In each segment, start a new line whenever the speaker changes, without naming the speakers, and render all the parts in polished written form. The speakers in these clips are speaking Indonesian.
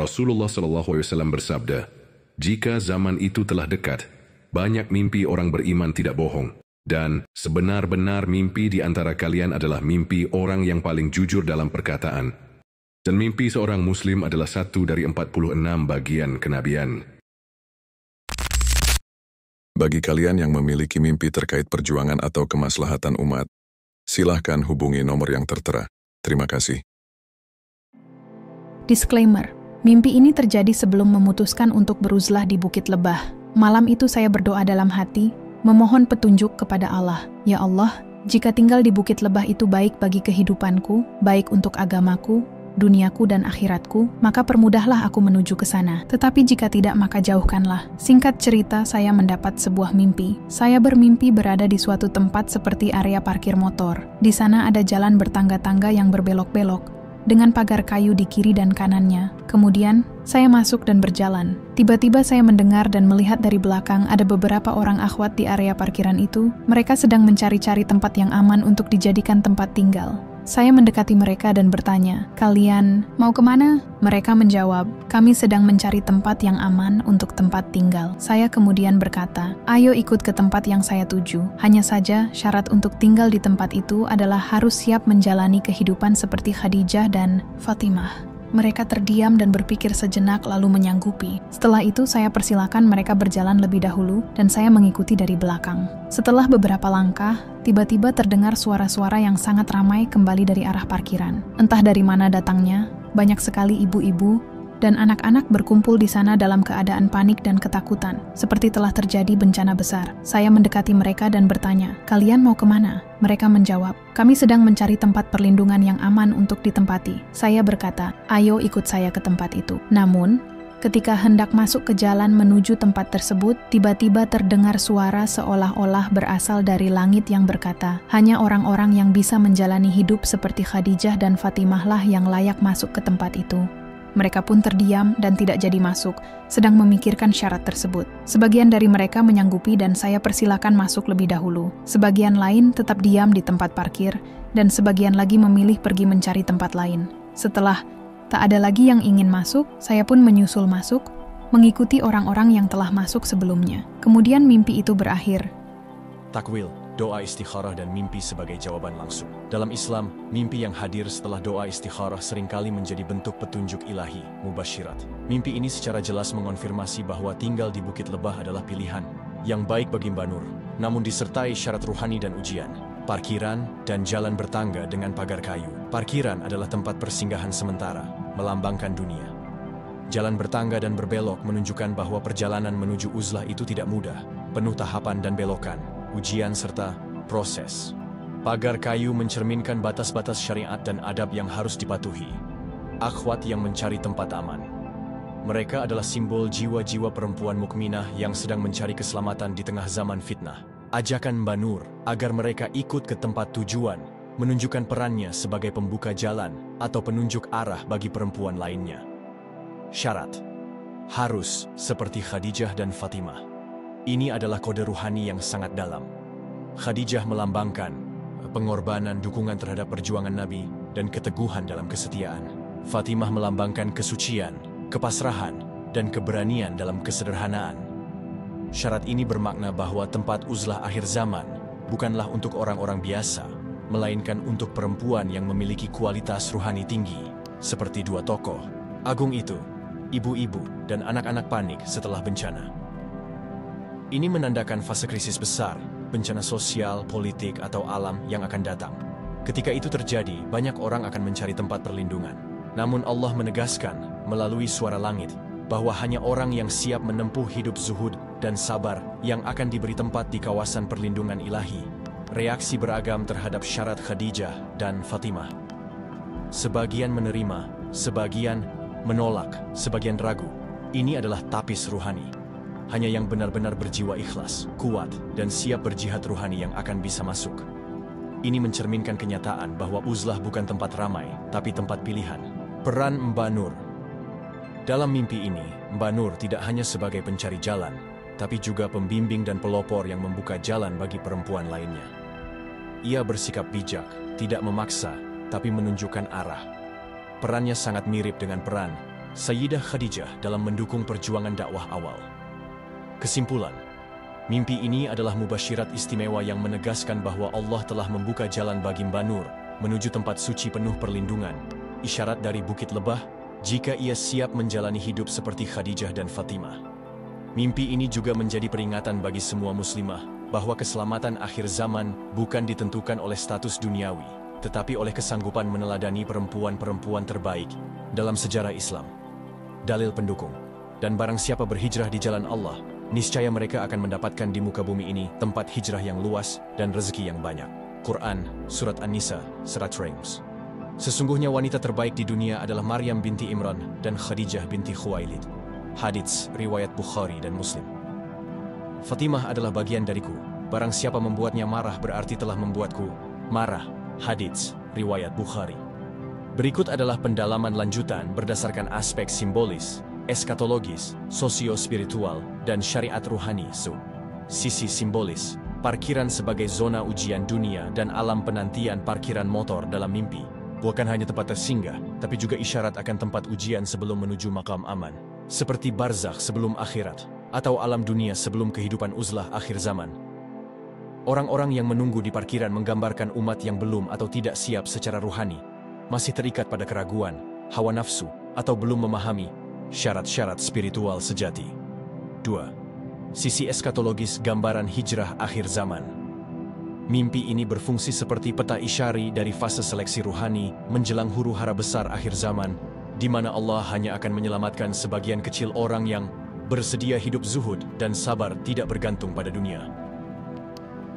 Rasulullah SAW bersabda, "Jika zaman itu telah dekat, banyak mimpi orang beriman tidak bohong, dan sebenar-benar mimpi di antara kalian adalah mimpi orang yang paling jujur dalam perkataan. Dan mimpi seorang muslim adalah satu dari 46 bagian kenabian."
Bagi kalian yang memiliki mimpi terkait perjuangan atau kemaslahatan umat, silahkan hubungi nomor yang tertera. Terima kasih.
Disclaimer, mimpi ini terjadi sebelum memutuskan untuk beruzlah di Bukit Lebah. Malam itu saya berdoa dalam hati, memohon petunjuk kepada Allah. Ya Allah, jika tinggal di Bukit Lebah itu baik bagi kehidupanku, baik untuk agamaku, duniaku dan akhiratku, maka permudahlah aku menuju ke sana. Tetapi jika tidak, maka jauhkanlah. Singkat cerita, saya mendapat sebuah mimpi. Saya bermimpi berada di suatu tempat seperti area parkir motor. Di sana ada jalan bertangga-tangga yang berbelok-belok, dengan pagar kayu di kiri dan kanannya. Kemudian, saya masuk dan berjalan. Tiba-tiba saya mendengar dan melihat dari belakang ada beberapa orang akhwat di area parkiran itu. Mereka sedang mencari-cari tempat yang aman untuk dijadikan tempat tinggal. Saya mendekati mereka dan bertanya, "Kalian mau kemana?" Mereka menjawab, "Kami sedang mencari tempat yang aman untuk tempat tinggal." Saya kemudian berkata, "Ayo ikut ke tempat yang saya tuju. Hanya saja, syarat untuk tinggal di tempat itu adalah harus siap menjalani kehidupan seperti Khadijah dan Fatimah." Mereka terdiam dan berpikir sejenak lalu menyanggupi. Setelah itu saya persilakan mereka berjalan lebih dahulu dan saya mengikuti dari belakang. Setelah beberapa langkah, tiba-tiba terdengar suara-suara yang sangat ramai kembali dari arah parkiran. Entah dari mana datangnya, banyak sekali ibu-ibu dan anak-anak berkumpul di sana dalam keadaan panik dan ketakutan, seperti telah terjadi bencana besar. Saya mendekati mereka dan bertanya, "Kalian mau kemana?" Mereka menjawab, "Kami sedang mencari tempat perlindungan yang aman untuk ditempati." Saya berkata, "Ayo ikut saya ke tempat itu." Namun, ketika hendak masuk ke jalan menuju tempat tersebut, tiba-tiba terdengar suara seolah-olah berasal dari langit yang berkata, "Hanya orang-orang yang bisa menjalani hidup seperti Khadijah dan Fatimah lah yang layak masuk ke tempat itu." Mereka pun terdiam dan tidak jadi masuk, sedang memikirkan syarat tersebut. Sebagian dari mereka menyanggupi dan saya persilakan masuk lebih dahulu. Sebagian lain tetap diam di tempat parkir, dan sebagian lagi memilih pergi mencari tempat lain. Setelah tak ada lagi yang ingin masuk, saya pun menyusul masuk, mengikuti orang-orang yang telah masuk sebelumnya. Kemudian mimpi itu berakhir.
Takwil, doa istikharah dan mimpi sebagai jawaban langsung. Dalam Islam, mimpi yang hadir setelah doa istikharah seringkali menjadi bentuk petunjuk ilahi, mubasyirat. Mimpi ini secara jelas mengonfirmasi bahwa tinggal di Bukit Lebah adalah pilihan yang baik bagi Mbak Nur, namun disertai syarat ruhani dan ujian. Parkiran dan jalan bertangga dengan pagar kayu. Parkiran adalah tempat persinggahan sementara, melambangkan dunia. Jalan bertangga dan berbelok menunjukkan bahwa perjalanan menuju uzlah itu tidak mudah, penuh tahapan dan belokan, ujian serta proses. Pagar kayu mencerminkan batas-batas syariat dan adab yang harus dipatuhi. Akhwat yang mencari tempat aman. Mereka adalah simbol jiwa-jiwa perempuan mukminah yang sedang mencari keselamatan di tengah zaman fitnah. Ajakan Mbak Nur agar mereka ikut ke tempat tujuan menunjukkan perannya sebagai pembuka jalan atau penunjuk arah bagi perempuan lainnya. Syarat harus seperti Khadijah dan Fatimah. Ini adalah kode ruhani yang sangat dalam. Khadijah melambangkan pengorbanan dukungan terhadap perjuangan Nabi dan keteguhan dalam kesetiaan. Fatimah melambangkan kesucian, kepasrahan, dan keberanian dalam kesederhanaan. Syarat ini bermakna bahwa tempat uzlah akhir zaman bukanlah untuk orang-orang biasa, melainkan untuk perempuan yang memiliki kualitas ruhani tinggi, seperti dua tokoh agung itu, ibu-ibu dan anak-anak panik setelah bencana. Ini menandakan fase krisis besar, bencana sosial, politik, atau alam yang akan datang. Ketika itu terjadi, banyak orang akan mencari tempat perlindungan. Namun Allah menegaskan melalui suara langit bahwa hanya orang yang siap menempuh hidup zuhud dan sabar yang akan diberi tempat di kawasan perlindungan ilahi. Reaksi beragam terhadap syarat Khadijah dan Fatimah. Sebagian menerima, sebagian menolak, sebagian ragu. Ini adalah tapis ruhani. Hanya yang benar-benar berjiwa ikhlas, kuat, dan siap berjihad ruhani yang akan bisa masuk. Ini mencerminkan kenyataan bahwa uzlah bukan tempat ramai, tapi tempat pilihan. Peran Mbak Nur. Dalam mimpi ini, Mbak Nur tidak hanya sebagai pencari jalan, tapi juga pembimbing dan pelopor yang membuka jalan bagi perempuan lainnya. Ia bersikap bijak, tidak memaksa, tapi menunjukkan arah. Perannya sangat mirip dengan peran Sayyidah Khadijah dalam mendukung perjuangan dakwah awal. Kesimpulan, mimpi ini adalah mubasyirat istimewa yang menegaskan bahwa Allah telah membuka jalan bagi Mbak Nur menuju tempat suci penuh perlindungan, isyarat dari Bukit Lebah, jika ia siap menjalani hidup seperti Khadijah dan Fatimah. Mimpi ini juga menjadi peringatan bagi semua muslimah bahwa keselamatan akhir zaman bukan ditentukan oleh status duniawi, tetapi oleh kesanggupan meneladani perempuan-perempuan terbaik dalam sejarah Islam. Dalil pendukung, dan barang siapa berhijrah di jalan Allah, niscaya mereka akan mendapatkan di muka bumi ini tempat hijrah yang luas dan rezeki yang banyak. Quran, Surat An-Nisa, 100. Sesungguhnya wanita terbaik di dunia adalah Maryam binti Imran dan Khadijah binti Khuwailid. Hadits, riwayat Bukhari dan Muslim. Fatimah adalah bagian dariku. Barang siapa membuatnya marah berarti telah membuatku marah. Hadits, riwayat Bukhari. Berikut adalah pendalaman lanjutan berdasarkan aspek simbolis, eskatologis, sosio-spiritual, dan syariat ruhani. Sisi simbolis, parkiran sebagai zona ujian dunia dan alam penantian parkiran motor dalam mimpi. Bukan hanya tempat tersinggah, tapi juga isyarat akan tempat ujian sebelum menuju makam aman. Seperti barzakh sebelum akhirat, atau alam dunia sebelum kehidupan uzlah akhir zaman. Orang-orang yang menunggu di parkiran menggambarkan umat yang belum atau tidak siap secara ruhani, masih terikat pada keraguan, hawa nafsu, atau belum memahami syarat-syarat spiritual sejati. 2. Sisi eskatologis gambaran hijrah akhir zaman. Mimpi ini berfungsi seperti peta isyari dari fase seleksi ruhani menjelang huru-hara besar akhir zaman, di mana Allah hanya akan menyelamatkan sebagian kecil orang yang bersedia hidup zuhud dan sabar tidak bergantung pada dunia.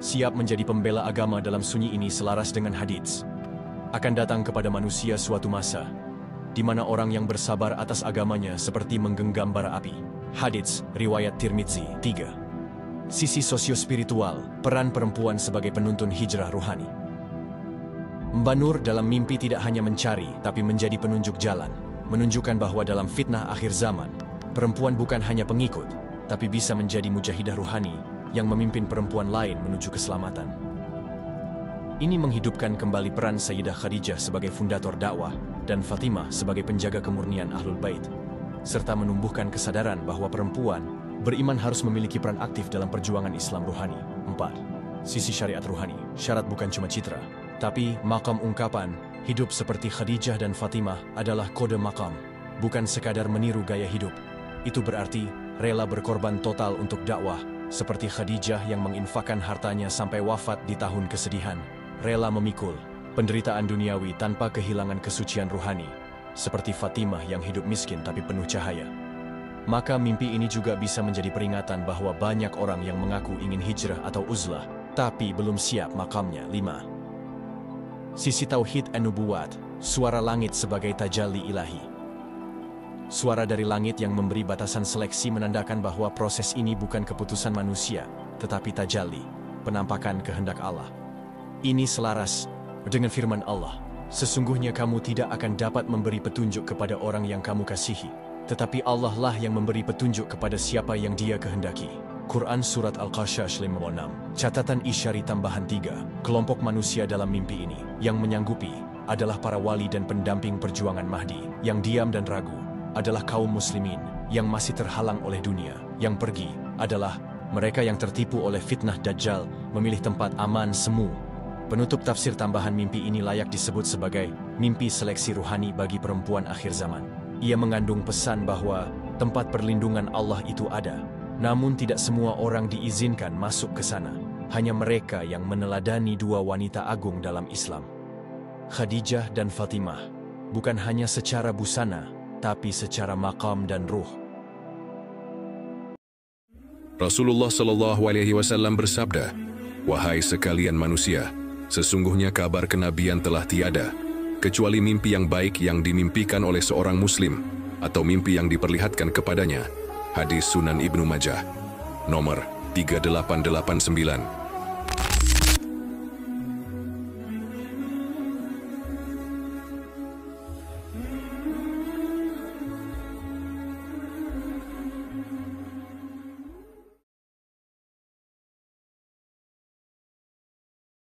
Siap menjadi pembela agama dalam sunyi ini selaras dengan hadits. Akan datang kepada manusia suatu masa, di mana orang yang bersabar atas agamanya seperti menggenggam bara api. Hadits, riwayat Tirmidzi. 3. Sisi sosio-spiritual, peran perempuan sebagai penuntun hijrah ruhani. Mbak Nur dalam mimpi tidak hanya mencari, tapi menjadi penunjuk jalan. Menunjukkan bahwa dalam fitnah akhir zaman, perempuan bukan hanya pengikut, tapi bisa menjadi mujahidah ruhani yang memimpin perempuan lain menuju keselamatan. Ini menghidupkan kembali peran Sayyidah Khadijah sebagai fundator dakwah dan Fatimah sebagai penjaga kemurnian Ahlul Bait, serta menumbuhkan kesadaran bahwa perempuan beriman harus memiliki peran aktif dalam perjuangan Islam ruhani. 4. Sisi syariat ruhani. Syarat bukan cuma citra, tapi makam ungkapan. Hidup seperti Khadijah dan Fatimah adalah kode makam, bukan sekadar meniru gaya hidup. Itu berarti rela berkorban total untuk dakwah, seperti Khadijah yang menginfakkan hartanya sampai wafat di tahun kesedihan, rela memikul penderitaan duniawi tanpa kehilangan kesucian ruhani, seperti Fatimah yang hidup miskin tapi penuh cahaya. Maka mimpi ini juga bisa menjadi peringatan bahwa banyak orang yang mengaku ingin hijrah atau uzlah, tapi belum siap makamnya. 5. Sisi Tauhid An-Nubuwat, suara langit sebagai tajalli ilahi. Suara dari langit yang memberi batasan seleksi menandakan bahwa proses ini bukan keputusan manusia, tetapi tajalli, penampakan kehendak Allah. Ini selaras dengan firman Allah, sesungguhnya kamu tidak akan dapat memberi petunjuk kepada orang yang kamu kasihi, tetapi Allah lah yang memberi petunjuk kepada siapa yang Dia kehendaki. Quran Surat Al-Qashash 56. Catatan isyari tambahan 3. Kelompok manusia dalam mimpi ini yang menyanggupi adalah para wali dan pendamping perjuangan Mahdi. Yang diam dan ragu adalah kaum muslimin yang masih terhalang oleh dunia. Yang pergi adalah mereka yang tertipu oleh fitnah Dajjal, memilih tempat aman semu. Penutup tafsir tambahan mimpi ini layak disebut sebagai mimpi seleksi ruhani bagi perempuan akhir zaman. Ia mengandung pesan bahwa tempat perlindungan Allah itu ada, namun tidak semua orang diizinkan masuk ke sana. Hanya mereka yang meneladani dua wanita agung dalam Islam, Khadijah dan Fatimah, bukan hanya secara busana, tapi secara makam dan ruh.
Rasulullah SAW bersabda, "Wahai sekalian manusia, sesungguhnya kabar kenabian telah tiada, kecuali mimpi yang baik yang dimimpikan oleh seorang muslim, atau mimpi yang diperlihatkan kepadanya." Hadis Sunan Ibnu Majah, nomor 3889.